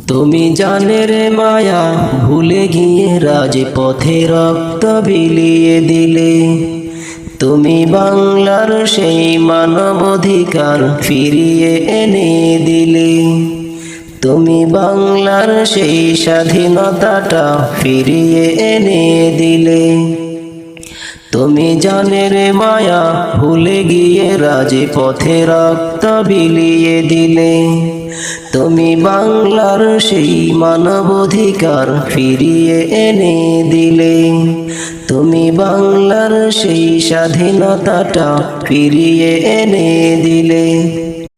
তুমি জানের মায়া ভুলে গিয়ে রাজপথে রক্ত বিলিয়ে দিলে। তুমি বাংলার সেই মানবাধিকার ফিরিয়ে এনে দিলে। তুমি বাংলার সেই স্বাধীনতাটা ফিরিয়ে এনে দিলে। তুমি জানের মায়া ভুলে গিয়ে রাজপথে রক্ত বিলিয়ে দিলে। তুমি বাংলার সেই মানবাধিকার ফিরিয়ে এনে দিলে। তুমি বাংলার সেই স্বাধীনতাটা ফিরিয়ে এনে দিলে।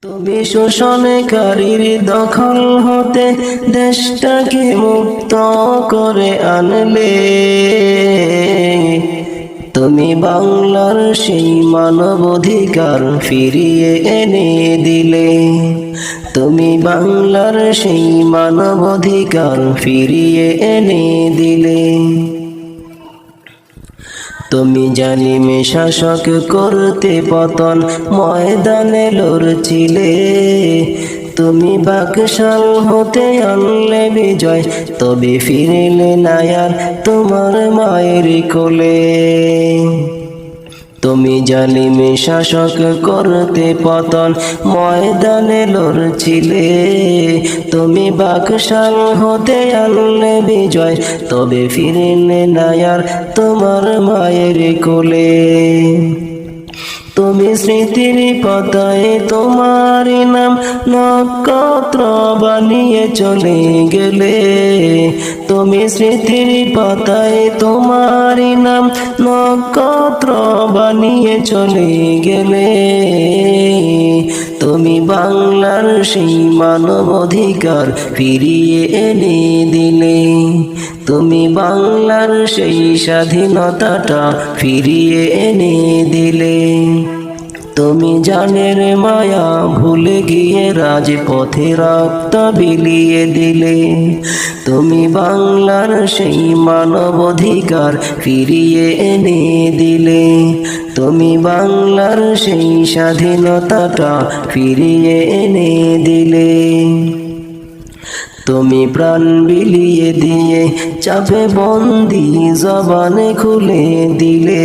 তুমি শোষণকারীর দখল হতে দেশটাকে মুক্ত করে আনলে। তুমি বাংলার সেই মানবাধিকার ফিরিয়ে এনে দিলে। তুমি বাংলার সেই মানবাধিকার ফিরিয়ে এনে দিলে। তুমি জালিমে শাসক করতে পতন ময়দানে লড়ছিলে। তুমি বাকশাল হতে আনলে বিজয়, তবে ফিরিলে না আর তোমার মায়ের কোলে। তুমি জালিমে শাসক করতে পতন ময়দানে লড়ছিলে। তুমি বাকশাল হতে আনলে বিজয়, তবে ফিরিলে না আর তোমার মায়ের কোলে। তুমি স্মৃতির পাতায় তোমার নাম নক্ষত্র বানিয়ে চলে গেলে। তুমি স্মৃতির পাতায় তোমার নাম নক্ষত্র বানিয়ে চলে গেলে। তুমি বাংলার সেই মানবাধিকার ফিরিয়ে এনে দিলে। তুমি বাংলার সেই স্বাধীনতাটা ফিরিয়ে এনে দিলে। তুমি জানের মায়া ভুলে গিয়ে রাজপথে রক্ত বিলিয়ে দিলে। তুমি বাংলার সেই মানবাধিকার ফিরিয়ে এনে দিলে। তুমি বাংলার সেই স্বাধীনতাটা ফিরিয়ে এনে দিলে। তুমি প্রাণ বিলিয়ে দিয়ে চাপে বন্দি জবানে খুলে দিলে।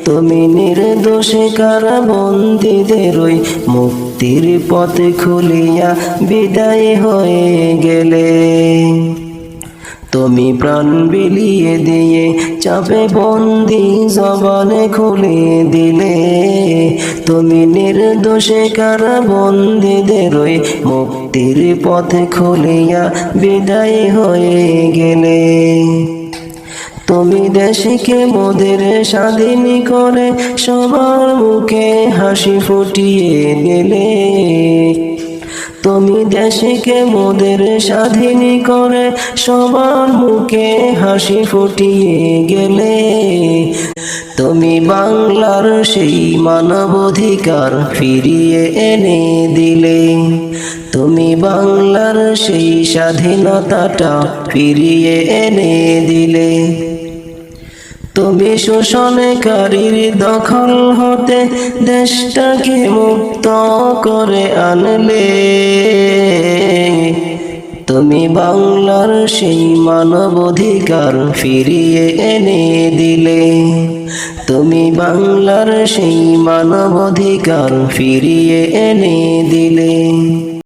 তুমি নির্দোষে কারাবন্দীদের ওই মুক্তির পথ খুলিয়া বিদায় হয়ে গেলে। তুমি প্রাণ বিলিয়ে দিয়ে চাপে বন্দি জবানে খুলে দিলে। তুমি নির্দোষে কারাবন্দীদের ওই মুক্তির পথে খুলিয়া বিদায় হয়ে গেলে। তুমি দেশকে মোদের স্বাধীন করে সবার মুখে হাসি ফুটিয়ে দিলে। তুমি দেশকে মোদের স্বাধীন করে সবার মুখে হাসি ফুটিয়ে গেলে। তুমি বাংলার সেই মানবাধিকার ফিরিয়ে এনে দিলে। তুমি বাংলার সেই স্বাধীনতাটা ফিরিয়ে এনে দিলে। তুমি শোষণকারীর দখল হতে দেশটাকে মুক্ত করে আনলে। তুমি বাংলার সেই মানবাধিকার ফিরিয়ে এনে দিলে। তুমি বাংলার সেই মানবাধিকার ফিরিয়ে এনে দিলে।